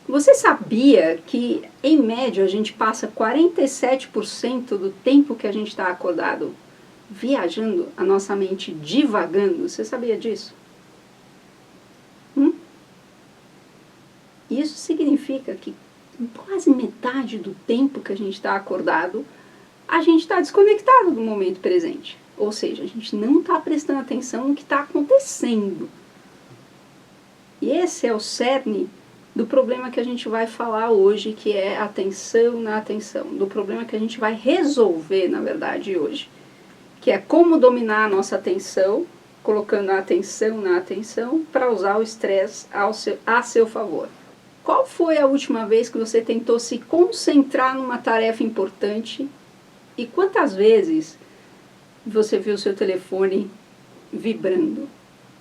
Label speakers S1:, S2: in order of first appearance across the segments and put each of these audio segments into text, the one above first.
S1: Você sabia que, em média, a gente passa 47% do tempo que a gente está acordado viajando, a nossa mente divagando? Você sabia disso? Isso significa que quase metade do tempo que a gente está acordado, a gente está desconectado do momento presente. Ou seja, a gente não está prestando atenção no que está acontecendo. E esse é o cerne do problema que a gente vai falar hoje, que é atenção na atenção. Do problema que a gente vai resolver, na verdade, hoje. Que é como dominar a nossa atenção, colocando a atenção na atenção, para usar o estresse a seu favor. Qual foi a última vez que você tentou se concentrar numa tarefa importante e quantas vezes você viu seu telefone vibrando?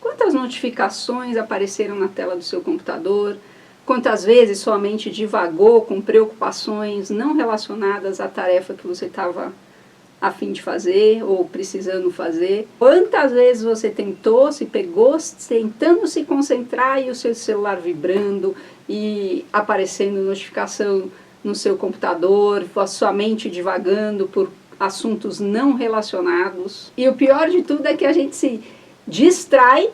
S1: Quantas notificações apareceram na tela do seu computador? Quantas vezes sua mente divagou com preocupações não relacionadas à tarefa que você estava a fim de fazer ou precisando fazer? Quantas vezes você tentou, se pegou tentando se concentrar e o seu celular vibrando e aparecendo notificação no seu computador, a sua mente divagando por assuntos não relacionados? E o pior de tudo é que a gente se distrai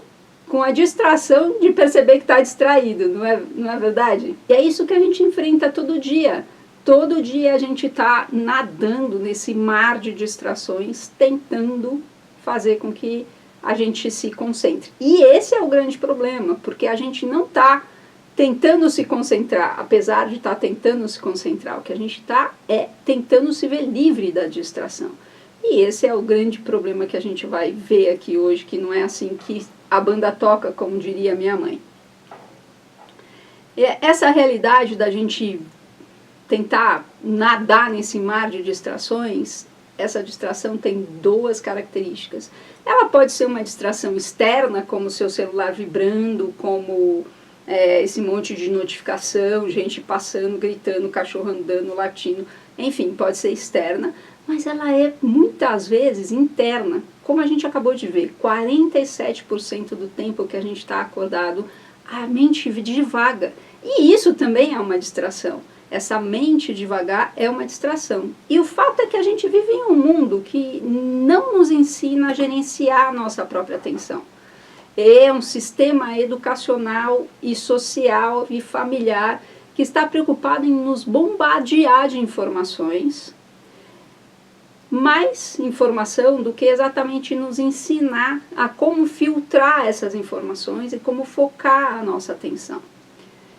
S1: com a distração de perceber que está distraído, não é verdade? E é isso que a gente enfrenta todo dia. Todo dia a gente está nadando nesse mar de distrações, tentando fazer com que a gente se concentre. E esse é o grande problema, porque a gente não está tentando se concentrar, apesar de estar tentando se concentrar. O que a gente está é tentando se ver livre da distração. E esse é o grande problema que a gente vai ver aqui hoje, que não é assim que a banda toca, como diria minha mãe. E essa realidade da gente tentar nadar nesse mar de distrações, essa distração tem duas características. Ela pode ser uma distração externa, como o seu celular vibrando, como esse monte de notificação, gente passando, gritando, cachorro andando, latindo, enfim, pode ser externa, mas ela é muitas vezes interna. Como a gente acabou de ver, 47% do tempo que a gente está acordado, a mente divaga. E isso também é uma distração. Essa mente devagar é uma distração. E o fato é que a gente vive em um mundo que não nos ensina a gerenciar a nossa própria atenção. É um sistema educacional e social e familiar que está preocupado em nos bombardear de informações, mais informação do que exatamente nos ensinar a como filtrar essas informações e como focar a nossa atenção.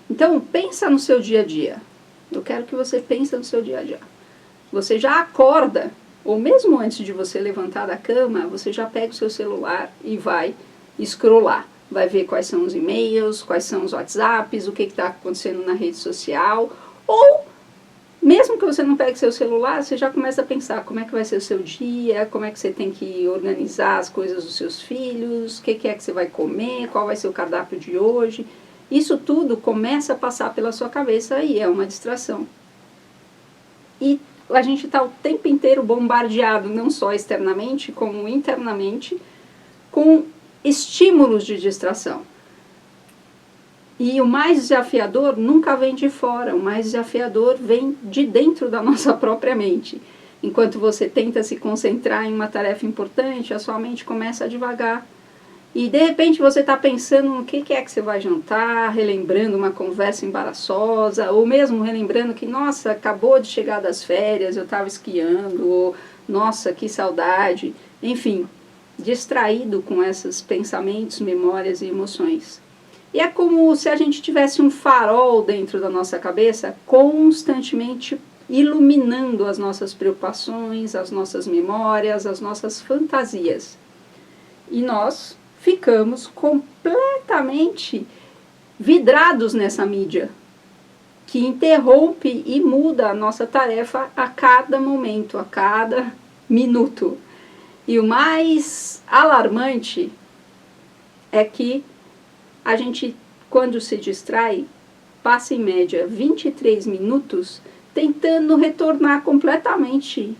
S1: Então, pensa no seu dia a dia. Eu quero que você pense no seu dia a dia. Você já acorda, ou mesmo antes de você levantar da cama, você já pega o seu celular e vai scrollar. Vai ver quais são os e-mails, quais são os WhatsApps, o que está acontecendo na rede social. Ou, mesmo que você não pegue seu celular, você já começa a pensar como é que vai ser o seu dia, como é que você tem que organizar as coisas dos seus filhos, o que é que você vai comer, qual vai ser o cardápio de hoje. Isso tudo começa a passar pela sua cabeça e é uma distração. E a gente está o tempo inteiro bombardeado, não só externamente, como internamente, com estímulos de distração. E o mais desafiador nunca vem de fora, o mais desafiador vem de dentro da nossa própria mente. Enquanto você tenta se concentrar em uma tarefa importante, a sua mente começa a divagar. E de repente você está pensando no que é que você vai jantar, relembrando uma conversa embaraçosa, ou mesmo relembrando que, nossa, acabou de chegar das férias, eu estava esquiando, ou nossa, que saudade. Enfim, distraído com esses pensamentos, memórias e emoções. E é como se a gente tivesse um farol dentro da nossa cabeça, constantemente iluminando as nossas preocupações, as nossas memórias, as nossas fantasias. E nós ficamos completamente vidrados nessa mídia, que interrompe e muda a nossa tarefa a cada momento, a cada minuto. E o mais alarmante é que a gente, quando se distrai, passa em média 23 minutos tentando retornar completamente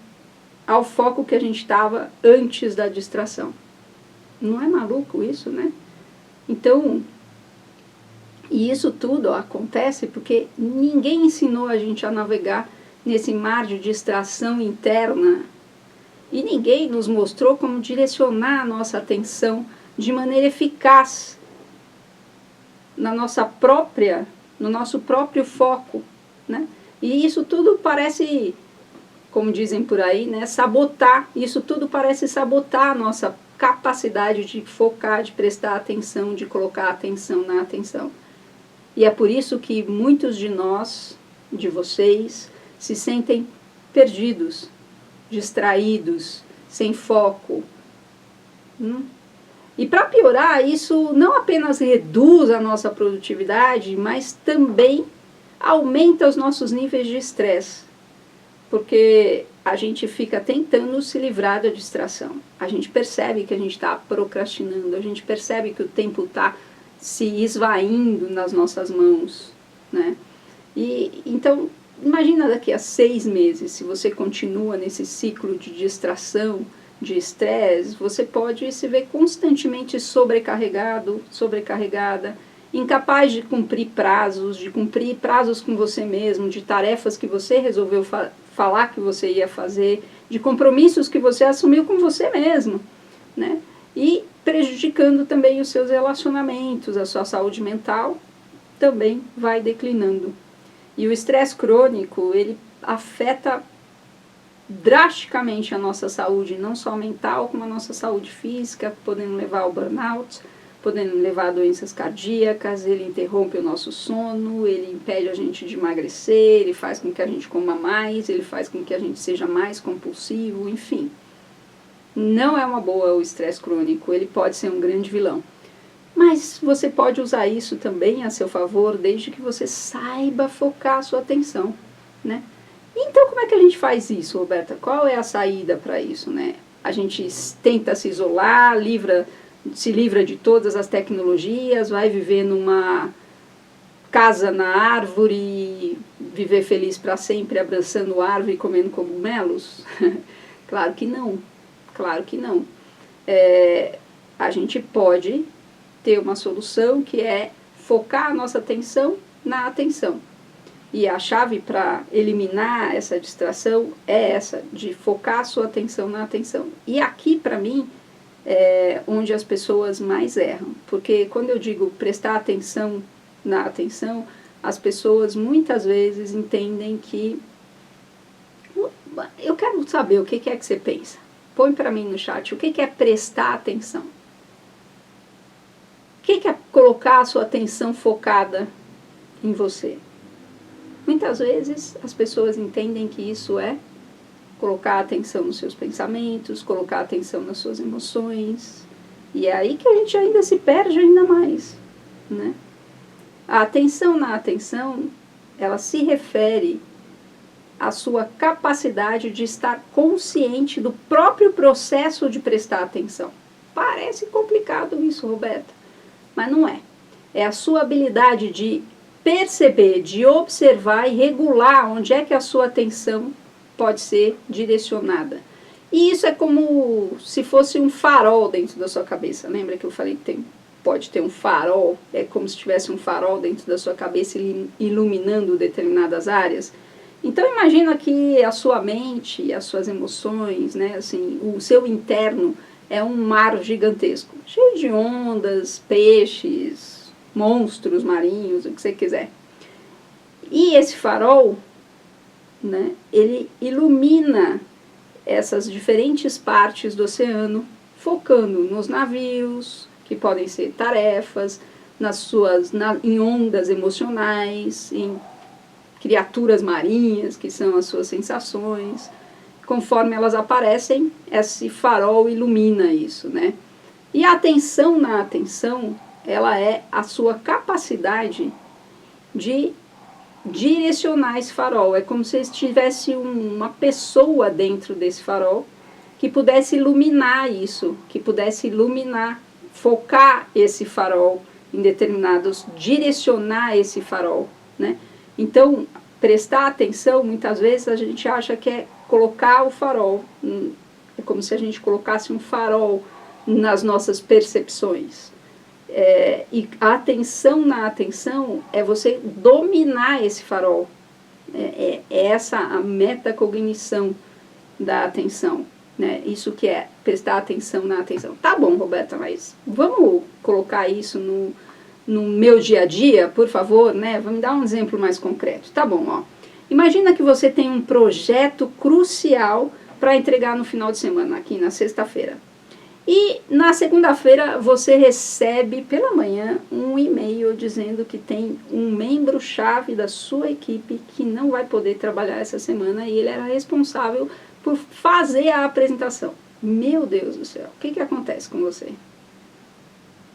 S1: ao foco que a gente estava antes da distração. Não é maluco isso, né? Então, E isso tudo acontece porque ninguém ensinou a gente a navegar nesse mar de distração interna. E ninguém nos mostrou como direcionar a nossa atenção de maneira eficaz no nosso próprio foco, né? E isso tudo parece, como dizem por aí, né, sabotar. Isso tudo parece sabotar a nossa capacidade de focar, de prestar atenção, de colocar atenção na atenção. E é por isso que muitos de nós, de vocês, se sentem perdidos, distraídos, sem foco. E para piorar, isso não apenas reduz a nossa produtividade, mas também aumenta os nossos níveis de estresse. Porque a gente fica tentando se livrar da distração. A gente percebe que a gente está procrastinando, a gente percebe que o tempo está se esvaindo nas nossas mãos, né? E então, imagina daqui a 6 meses, se você continua nesse ciclo de distração, de estresse, você pode se ver constantemente sobrecarregado, sobrecarregada, incapaz de cumprir prazos com você mesmo, de tarefas que você resolveu falar que você ia fazer, de compromissos que você assumiu com você mesmo, né? E prejudicando também os seus relacionamentos, a sua saúde mental também vai declinando. E o estresse crônico, ele afeta drasticamente a nossa saúde, não só mental, como a nossa saúde física, podendo levar ao burnout, podendo levar a doenças cardíacas. Ele interrompe o nosso sono, ele impede a gente de emagrecer, ele faz com que a gente coma mais, ele faz com que a gente seja mais compulsivo, enfim. Não é uma boa o estresse crônico, ele pode ser um grande vilão. Mas você pode usar isso também a seu favor, desde que você saiba focar a sua atenção, né? Então, como é que a gente faz isso, Roberta? Qual é a saída para isso, né? A gente tenta se isolar, se livra de todas as tecnologias, vai viver numa casa na árvore, viver feliz para sempre, abraçando a árvore e comendo cogumelos? Claro que não, claro que não. A gente pode ter uma solução que é focar a nossa atenção na atenção. E a chave para eliminar essa distração é essa, de focar a sua atenção na atenção. E aqui, para mim, é onde as pessoas mais erram. Porque quando eu digo prestar atenção na atenção, as pessoas muitas vezes entendem que... Eu quero saber o que é que você pensa. Põe para mim no chat, o que é prestar atenção? O que é colocar a sua atenção focada em você? Muitas vezes as pessoas entendem que isso é colocar atenção nos seus pensamentos, colocar atenção nas suas emoções. E é aí que a gente ainda se perde ainda mais, né? A atenção na atenção, ela se refere à sua capacidade de estar consciente do próprio processo de prestar atenção. Parece complicado isso, Roberta, mas não é. É a sua habilidade de perceber, de observar e regular onde é que a sua atenção pode ser direcionada. E isso é como se fosse um farol dentro da sua cabeça. Lembra que eu falei que pode ter um farol? É como se tivesse um farol dentro da sua cabeça iluminando determinadas áreas. Então imagina que a sua mente, as suas emoções, né, assim, o seu interno é um mar gigantesco, cheio de ondas, peixes, monstros marinhos, o que você quiser. E esse farol, né, ele ilumina essas diferentes partes do oceano, focando nos navios, que podem ser tarefas, em ondas emocionais, em criaturas marinhas, que são as suas sensações. Conforme elas aparecem, esse farol ilumina isso, né? E a atenção na atenção, ela é a sua capacidade de direcionar esse farol. É como se tivesse uma pessoa dentro desse farol que pudesse iluminar isso, que pudesse iluminar, focar esse farol em determinados, direcionar esse farol, né? Então, prestar atenção, muitas vezes a gente acha que é colocar o farol, é como se a gente colocasse um farol nas nossas percepções. E a atenção na atenção é você dominar esse farol. É essa a metacognição da atenção, né? Isso que é prestar atenção na atenção. Tá bom, Roberta, mas vamos colocar isso no meu dia a dia, por favor, né? Vamos dar um exemplo mais concreto. Tá bom, ó. Imagina que você tem um projeto crucial para entregar no final de semana, aqui na sexta-feira. E na segunda-feira você recebe pela manhã um e-mail dizendo que tem um membro-chave da sua equipe que não vai poder trabalhar essa semana e ele era responsável por fazer a apresentação. Meu Deus do céu, o que acontece com você?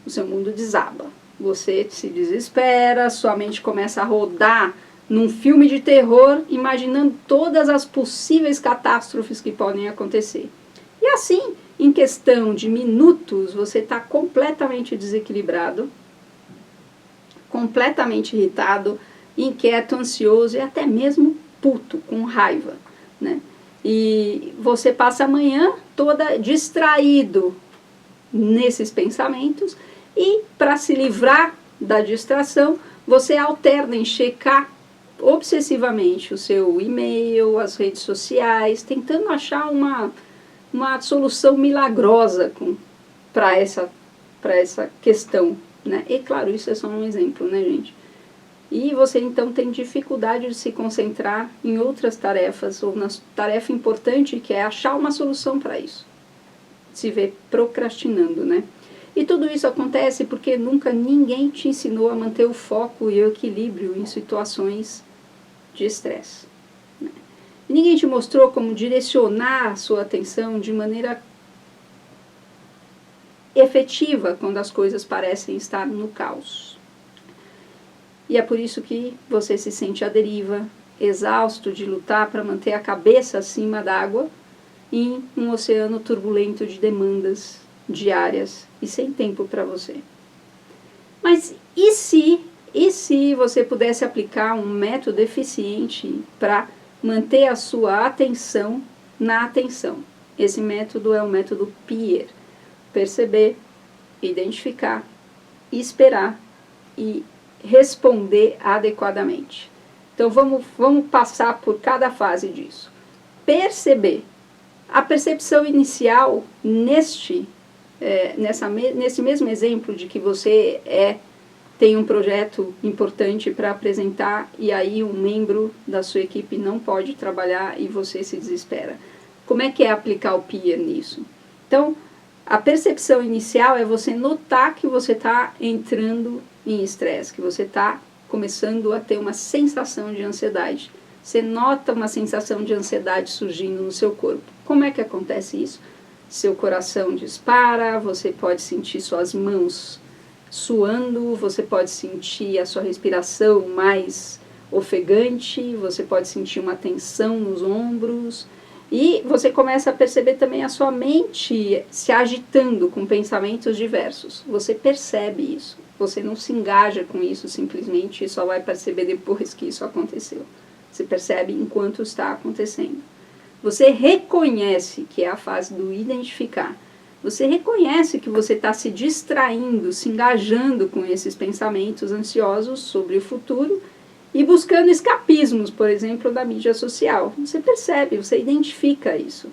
S1: O seu mundo desaba, você se desespera, sua mente começa a rodar num filme de terror, imaginando todas as possíveis catástrofes que podem acontecer. E assim, em questão de minutos, você está completamente desequilibrado, completamente irritado, inquieto, ansioso e até mesmo puto, com raiva, né? E você passa a manhã toda distraído nesses pensamentos e, para se livrar da distração, você alterna em checar obsessivamente o seu e-mail, as redes sociais, tentando achar uma solução milagrosa para essa questão, né? E claro, isso é só um exemplo, né, gente? E você então tem dificuldade de se concentrar em outras tarefas, ou na tarefa importante que é achar uma solução para isso. Se vê procrastinando, né? E tudo isso acontece porque nunca ninguém te ensinou a manter o foco e o equilíbrio em situações de estresse. Ninguém te mostrou como direcionar a sua atenção de maneira efetiva quando as coisas parecem estar no caos. E é por isso que você se sente à deriva, exausto de lutar para manter a cabeça acima d'água em um oceano turbulento de demandas diárias e sem tempo para você. Mas e se você pudesse aplicar um método eficiente para manter a sua atenção na atenção? Esse método é o método PEER. Perceber, identificar, esperar e responder adequadamente. Então vamos passar por cada fase disso. Perceber. A percepção inicial nesse mesmo exemplo de que você tem um projeto importante para apresentar e aí um membro da sua equipe não pode trabalhar e você se desespera. Como é que é aplicar o PEER nisso? Então, a percepção inicial é você notar que você está entrando em estresse, que você está começando a ter uma sensação de ansiedade. Você nota uma sensação de ansiedade surgindo no seu corpo. Como é que acontece isso? Seu coração dispara, você pode sentir suas mãos suando, você pode sentir a sua respiração mais ofegante, você pode sentir uma tensão nos ombros e você começa a perceber também a sua mente se agitando com pensamentos diversos. Você percebe isso, você não se engaja com isso simplesmente e só vai perceber depois que isso aconteceu. Você percebe enquanto está acontecendo. Você reconhece, que é a fase do identificar, você reconhece que você está se distraindo, se engajando com esses pensamentos ansiosos sobre o futuro e buscando escapismos, por exemplo, da mídia social. Você percebe, você identifica isso.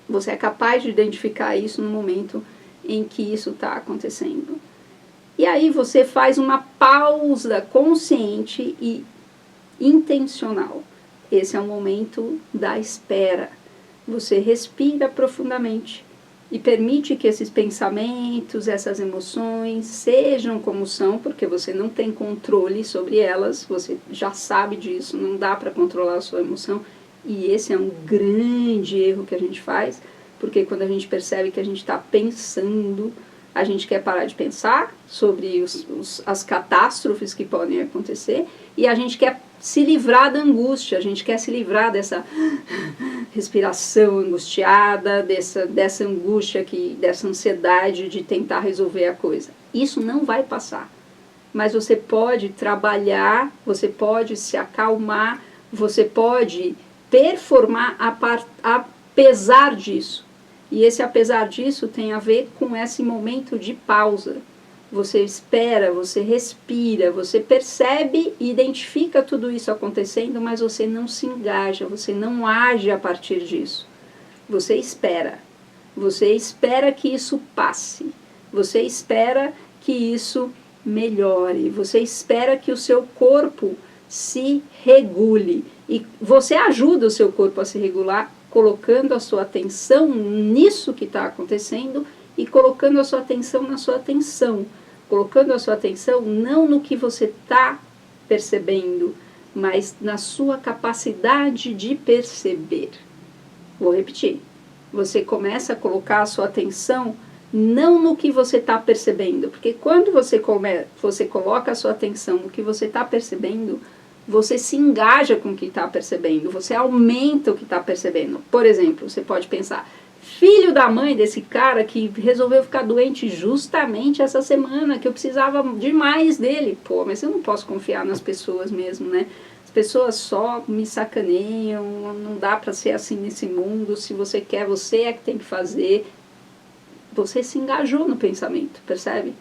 S1: Você é capaz de identificar isso no momento em que isso está acontecendo. E aí você faz uma pausa consciente e intencional. Esse é o momento da espera. Você respira profundamente e permite que esses pensamentos, essas emoções sejam como são, porque você não tem controle sobre elas, você já sabe disso, não dá para controlar a sua emoção. E esse é um grande erro que a gente faz, porque quando a gente percebe que a gente está pensando, a gente quer parar de pensar sobre as catástrofes que podem acontecer e a gente quer se livrar da angústia, a gente quer se livrar dessa respiração angustiada, dessa angústia, dessa ansiedade de tentar resolver a coisa. Isso não vai passar, mas você pode trabalhar, você pode se acalmar, você pode performar apesar disso. E esse apesar disso tem a ver com esse momento de pausa. Você espera, você respira, você percebe e identifica tudo isso acontecendo, mas você não se engaja, você não age a partir disso. Você espera que isso passe, você espera que isso melhore, você espera que o seu corpo se regule. E você ajuda o seu corpo a se regular colocando a sua atenção nisso que está acontecendo e colocando a sua atenção na sua atenção. Colocando a sua atenção não no que você está percebendo, mas na sua capacidade de perceber. Vou repetir. Você começa a colocar a sua atenção não no que você está percebendo, porque quando você coloca a sua atenção no que você está percebendo, você se engaja com o que está percebendo, você aumenta o que está percebendo. Por exemplo, você pode pensar, filho da mãe desse cara que resolveu ficar doente justamente essa semana, que eu precisava demais dele. Pô, mas eu não posso confiar nas pessoas mesmo, né? As pessoas só me sacaneiam, não dá para ser assim nesse mundo, se você quer, você é que tem que fazer. Você se engajou no pensamento, percebe?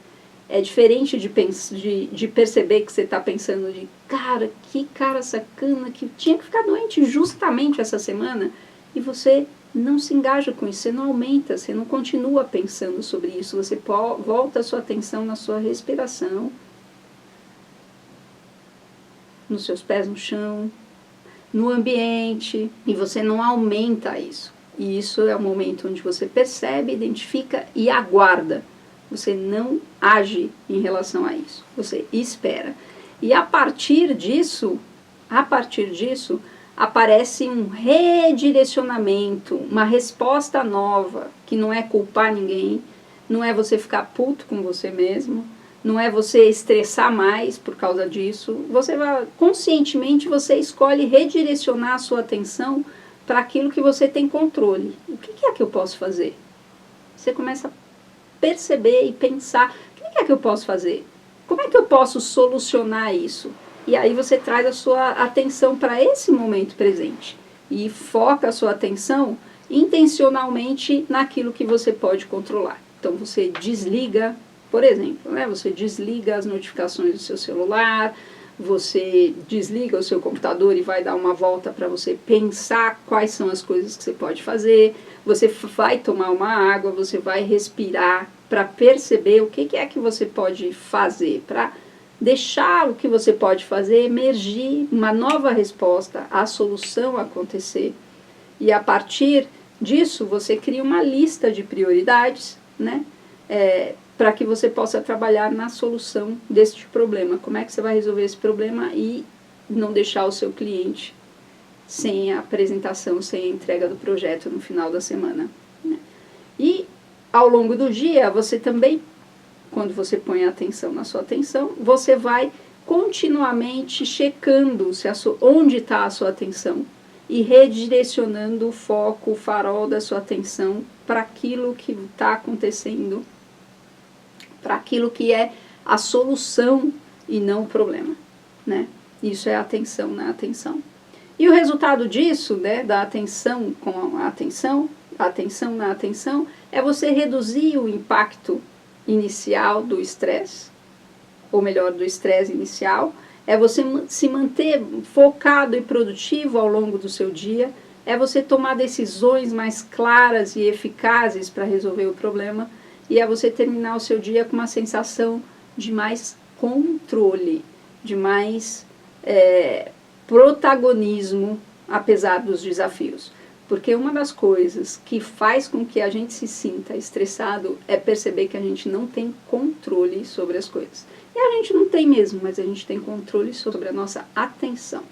S1: É diferente de perceber que você está pensando de, cara, que cara sacana, que tinha que ficar doente justamente essa semana, e você não se engaja com isso, você não aumenta, você não continua pensando sobre isso, você volta a sua atenção na sua respiração, nos seus pés no chão, no ambiente, e você não aumenta isso. E isso é o momento onde você percebe, identifica e aguarda. Você não age em relação a isso, você espera. E a partir disso, aparece um redirecionamento, uma resposta nova, que não é culpar ninguém, não é você ficar puto com você mesmo, não é você estressar mais por causa disso. Conscientemente você escolhe redirecionar a sua atenção para aquilo que você tem controle. O que é que eu posso fazer? Você começa a perceber e pensar, o que é que eu posso fazer? Como é que eu posso solucionar isso? E aí você traz a sua atenção para esse momento presente e foca a sua atenção intencionalmente naquilo que você pode controlar. Então você desliga, por exemplo, né? Você desliga as notificações do seu celular, você desliga o seu computador e vai dar uma volta para você pensar quais são as coisas que você pode fazer, você vai tomar uma água, você vai respirar para perceber o que é que você pode fazer, para deixar o que você pode fazer emergir uma nova resposta, a solução acontecer. E a partir disso você cria uma lista de prioridades, né? Para que você possa trabalhar na solução deste problema. Como é que você vai resolver esse problema e não deixar o seu cliente sem a apresentação, sem a entrega do projeto no final da semana, né? E ao longo do dia, você também, quando você põe a atenção na sua atenção, você vai continuamente checando onde está a sua atenção e redirecionando o foco, o farol da sua atenção para aquilo que está acontecendo, para aquilo que é a solução e não o problema, né? Isso é atenção na atenção. E o resultado disso, né, da atenção com a atenção na atenção, é você reduzir o impacto inicial do estresse, ou melhor, do estresse inicial, é você se manter focado e produtivo ao longo do seu dia, é você tomar decisões mais claras e eficazes para resolver o problema, e é você terminar o seu dia com uma sensação de mais controle, de mais protagonismo, apesar dos desafios. Porque uma das coisas que faz com que a gente se sinta estressado é perceber que a gente não tem controle sobre as coisas. E a gente não tem mesmo, mas a gente tem controle sobre a nossa atenção.